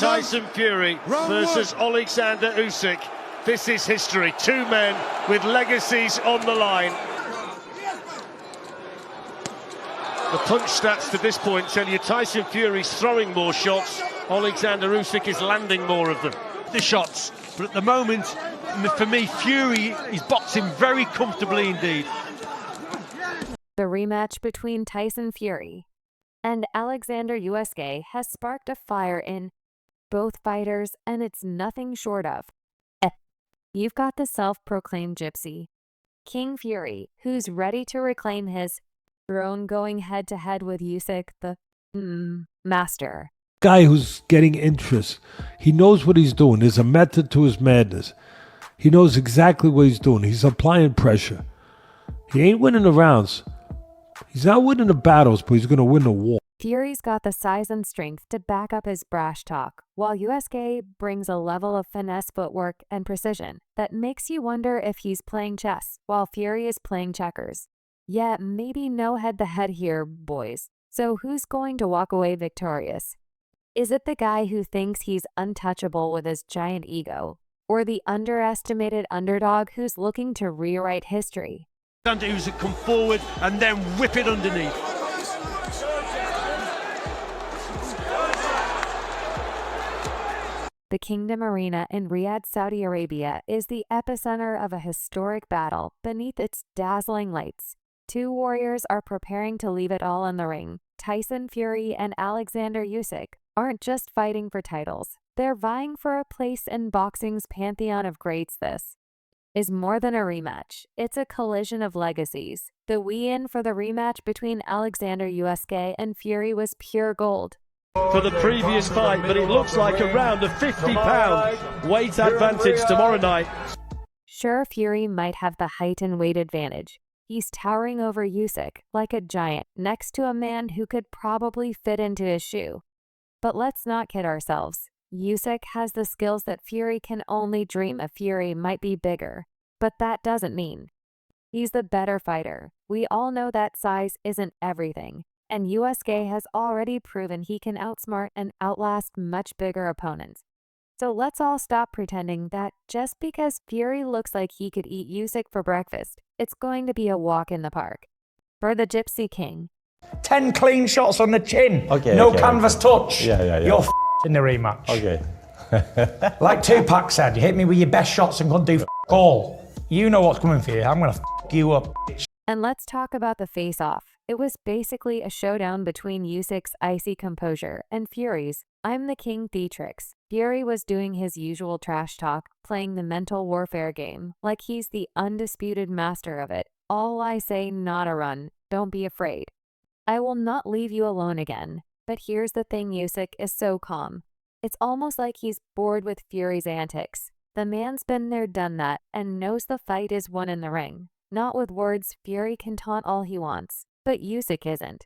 Tyson Fury versus Oleksandr Usyk. This is history. Two men with legacies on the line. The punch stats to this point tell you Tyson Fury's throwing more shots. Oleksandr Usyk is landing more of them. The shots, but at the moment, for me, Fury is boxing very comfortably indeed. The rematch between Tyson Fury and Oleksandr Usyk has sparked a fire in both fighters, and it's nothing short of You've got the self-proclaimed gypsy, King Fury, who's ready to reclaim his throne, going head-to-head with Usyk, the master. Guy who's getting interest. He knows what he's doing. There's a method to his madness. He knows exactly what he's doing. He's applying pressure. He ain't winning the rounds. He's not winning the battles, but he's going to win the war. Fury's got the size and strength to back up his brash talk, while Usyk brings a level of finesse, footwork, and precision that makes you wonder if he's playing chess while Fury is playing checkers. Yeah, maybe no head-to-head here, boys. So who's going to walk away victorious? Is it the guy who thinks he's untouchable with his giant ego, or the underestimated underdog who's looking to rewrite history? Usyk come forward and then whip it underneath. The Kingdom Arena in Riyadh, Saudi Arabia is the epicenter of a historic battle. Beneath its dazzling lights, two warriors are preparing to leave it all in the ring. Tyson Fury and Oleksandr Usyk aren't just fighting for titles. They're vying for a place in boxing's pantheon of greats. This is more than a rematch. It's a collision of legacies. The weigh-in for the rematch between Oleksandr Usyk and Fury was pure gold For the previous fight, but it looks like around a 50-pound weight advantage tomorrow night. Sure, Fury might have the height and weight advantage. He's towering over Usyk like a giant next to a man who could probably fit into his shoe. But let's not kid ourselves. Usyk has the skills that Fury can only dream of. Fury might be bigger, but that doesn't mean he's the better fighter. We all know that size isn't everything, and Usyk has already proven he can outsmart and outlast much bigger opponents. So let's all stop pretending that just because Fury looks like he could eat Usyk for breakfast, it's going to be a walk in the park. For the Gypsy King, 10 clean shots on the chin. Okay, no okay, canvas touch. Yeah. You're in the rematch. Okay. Like Tupac said, you hit me with your best shots and couldn't do all. You know what's coming for you. I'm gonna you up. And let's talk about the face-off. It was basically a showdown between Usyk's icy composure and Fury's I'm the king theatrics. Fury was doing his usual trash talk, playing the mental warfare game, like he's the undisputed master of it. All I say, not a run. Don't be afraid. I will not leave you alone again. But here's the thing, Usyk is so calm. It's almost like he's bored with Fury's antics. The man's been there, done that, and knows the fight is won in the ring. Not with words. Fury can taunt all he wants, but Usyk isn't.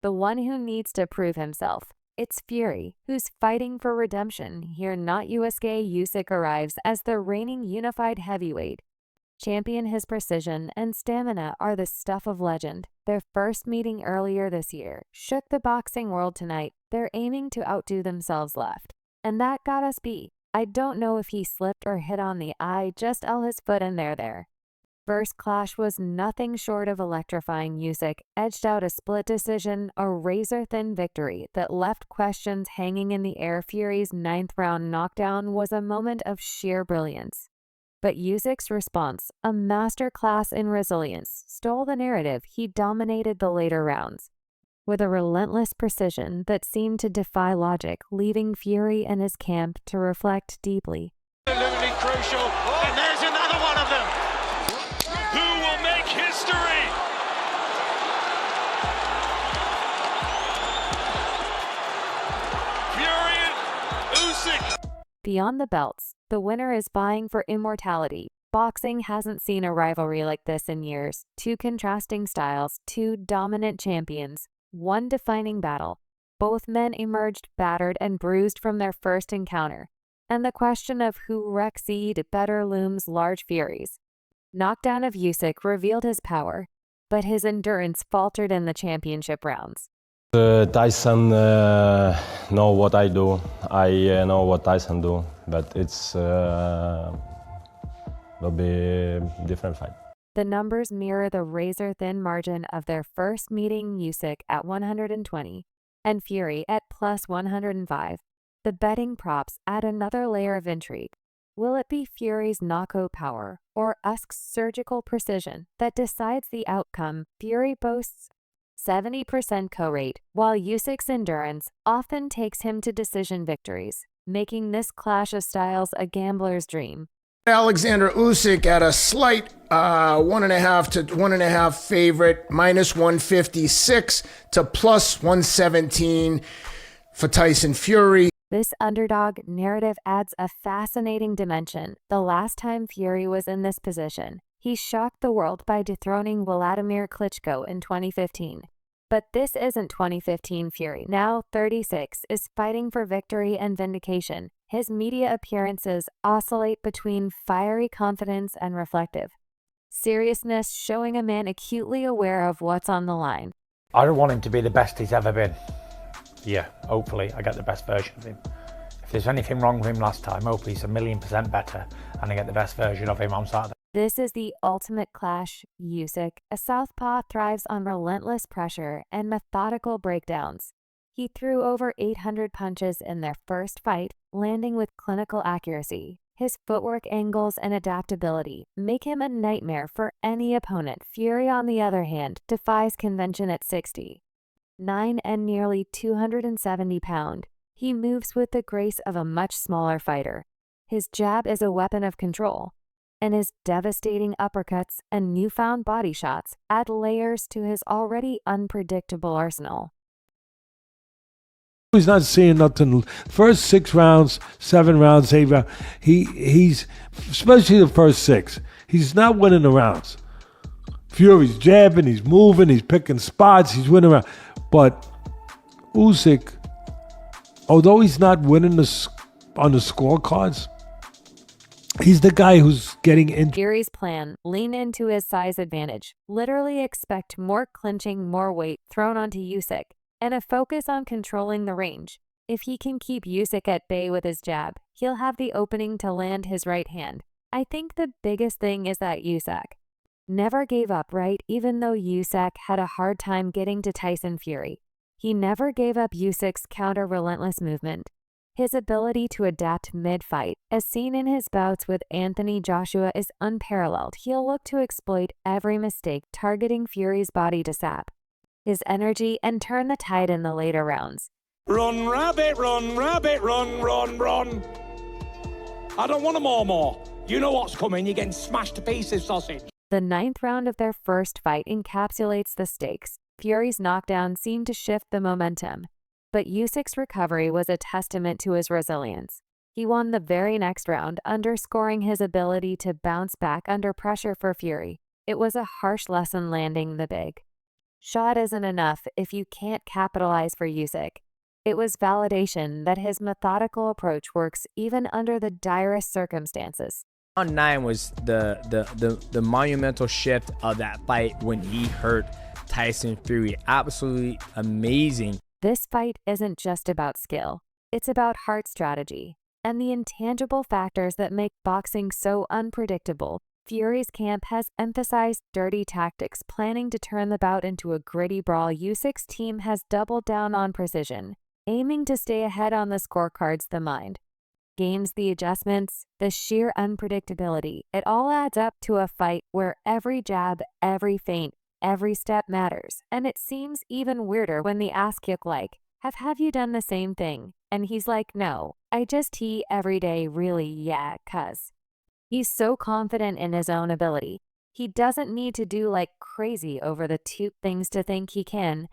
The one who needs to prove himself. It's Fury, who's fighting for redemption here, not Usyk. Usyk arrives as the reigning unified heavyweight champion. His precision and stamina are the stuff of legend. Their first meeting earlier this year shook the boxing world. Tonight, they're aiming to outdo themselves left. And that got us beat. I don't know if he slipped or hit on the eye, just all his foot in there. First clash was nothing short of electrifying. Usyk edged out a split decision, a razor-thin victory that left questions hanging in the air. Fury's 9th round knockdown was a moment of sheer brilliance. But Usyk's response, a masterclass in resilience, stole the narrative. He dominated the later rounds with a relentless precision that seemed to defy logic, leaving Fury and his camp to reflect deeply. Absolutely crucial, and there's another one of them. Who will make history? Fury and Usyk. Beyond the belts, the winner is vying for immortality. Boxing hasn't seen a rivalry like this in years. Two contrasting styles, two dominant champions, one defining battle. Both men emerged battered and bruised from their first encounter, and the question of who wrecks better looms large. Fury's knockdown of Usyk revealed his power, but his endurance faltered in the championship rounds. Tyson know what I do. I know what Tyson do, but it's will be a different fight. The numbers mirror the razor-thin margin of their first meeting, Usyk at 120 and Fury at plus 105. The betting props add another layer of intrigue. Will it be Fury's knockout power or Usyk surgical precision that decides the outcome? Fury boasts 70% co-rate, while Usyk's endurance often takes him to decision victories, making this clash of styles a gambler's dream. Oleksandr Usyk at a slight 1.5 to 1.5 favorite, minus 156 to plus 117 for Tyson Fury. This underdog narrative adds a fascinating dimension. The last time Fury was in this position, he shocked the world by dethroning Vladimir Klitschko in 2015. But this isn't 2015 Fury. Now 36 is fighting for victory and vindication. His media appearances oscillate between fiery confidence and reflective seriousness, showing a man acutely aware of what's on the line. I don't want him to be the best he's ever been. Yeah, hopefully I get the best version of him. If there's anything wrong with him last time, hopefully he's 1,000,000% better and I get the best version of him on Saturday. This is the ultimate clash. Usyk, a southpaw, thrives on relentless pressure and methodical breakdowns. He threw over 800 punches in their first fight, landing with clinical accuracy. His footwork angles and adaptability make him a nightmare for any opponent. Fury, on the other hand, defies convention at 6'9" and nearly 270 pounds. He moves with the grace of a much smaller fighter. His jab is a weapon of control, and his devastating uppercuts and newfound body shots add layers to his already unpredictable arsenal. He's not seeing nothing. First 6 rounds, 7 rounds, 8 rounds, he's, especially the first 6, he's not winning the rounds. Fury's jabbing, he's moving, he's picking spots, he's winning around. But Usyk, although he's not winning on the scorecards, he's the guy who's getting in. Fury's plan: lean into his size advantage. Literally expect more clinching, more weight thrown onto Usyk, and a focus on controlling the range. If he can keep Usyk at bay with his jab, he'll have the opening to land his right hand. I think the biggest thing is that Usyk never gave up, right? Even though Usyk had a hard time getting to Tyson Fury, he never gave up. Usyk's counter-relentless movement, his ability to adapt mid-fight, as seen in his bouts with Anthony Joshua, is unparalleled. He'll look to exploit every mistake, targeting Fury's body to sap his energy and turn the tide in the later rounds. Run, rabbit, run, run, run. I don't want more. You know what's coming. You're getting smashed to pieces, sausage. The 9th round of their first fight encapsulates the stakes. Fury's knockdown seemed to shift the momentum, but Usyk's recovery was a testament to his resilience. He won the very next round, underscoring his ability to bounce back under pressure for Fury. It was a harsh lesson landing the big shot isn't enough if you can't capitalize for Usyk. It was validation that his methodical approach works even under the direst circumstances. Round 9 was the monumental shift of that fight when he hurt Tyson Fury. Absolutely amazing. This fight isn't just about skill. It's about heart strategy and the intangible factors that make boxing so unpredictable. Fury's camp has emphasized dirty tactics, planning to turn the bout into a gritty brawl. Usyk's team has doubled down on precision, aiming to stay ahead on the scorecards. The mind games, the adjustments, the sheer unpredictability. It all adds up to a fight where every jab, every feint, every step matters. And it seems even weirder when they ask you, like, have you done the same thing? And he's like, no, I just tee every day. Really? Yeah, cuz. He's so confident in his own ability. He doesn't need to do like crazy over the 2 things to think he can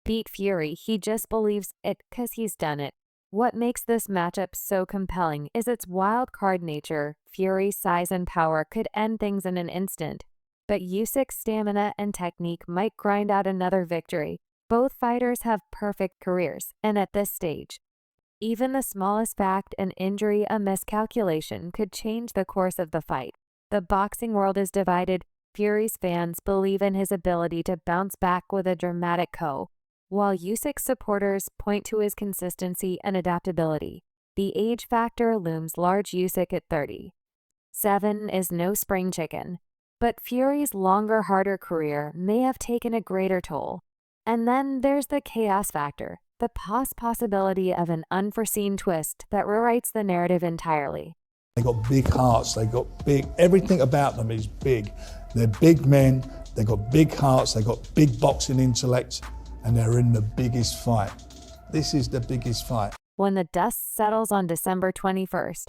beat Fury. He just believes it because he's done it. What makes this matchup so compelling is its wild card nature. Fury's size and power could end things in an instant, but Usyk's stamina and technique might grind out another victory. Both fighters have perfect careers, and at this stage, even the smallest fact, an injury, a miscalculation, could change the course of the fight. The boxing world is divided. Fury's fans believe in his ability to bounce back with a dramatic KO, while Usyk's supporters point to his consistency and adaptability. The age factor looms large. Usyk at 37 is no spring chicken, but Fury's longer, harder career may have taken a greater toll. And then there's the chaos factor, the possibility of an unforeseen twist that rewrites the narrative entirely. They got big hearts, they got big, everything about them is big. They're big men, they got big hearts, they got big boxing intellect, and they're in the biggest fight. This is the biggest fight. When the dust settles on December 21st,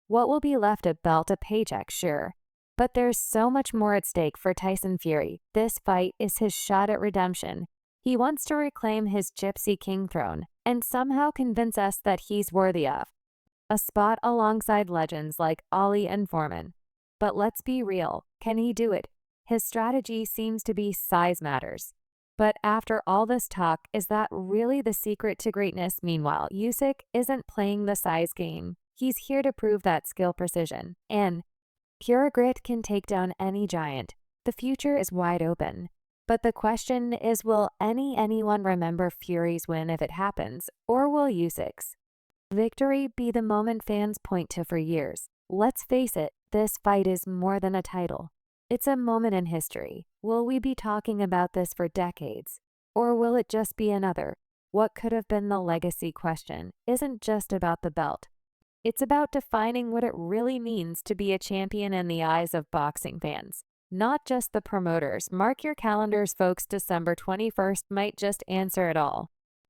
what will be left? A belt, a paycheck, sure. But there's so much more at stake for Tyson Fury. This fight is his shot at redemption. He wants to reclaim his Gypsy King throne and somehow convince us that he's worthy of a spot alongside legends like Ali and Foreman. But let's be real, can he do it? His strategy seems to be size matters. But after all this talk, is that really the secret to greatness? Meanwhile, Usyk isn't playing the size game. He's here to prove that skill, precision, and pure grit can take down any giant. The future is wide open. But the question is, will anyone remember Fury's win if it happens, or will Usyk's victory be the moment fans point to for years? Let's face it, this fight is more than a title. It's a moment in history. Will we be talking about this for decades? Or will it just be another, what could have been? The legacy question isn't just about the belt. It's about defining what it really means to be a champion in the eyes of boxing fans, not just the promoters. Mark your calendars, folks. December 21st might just answer it all.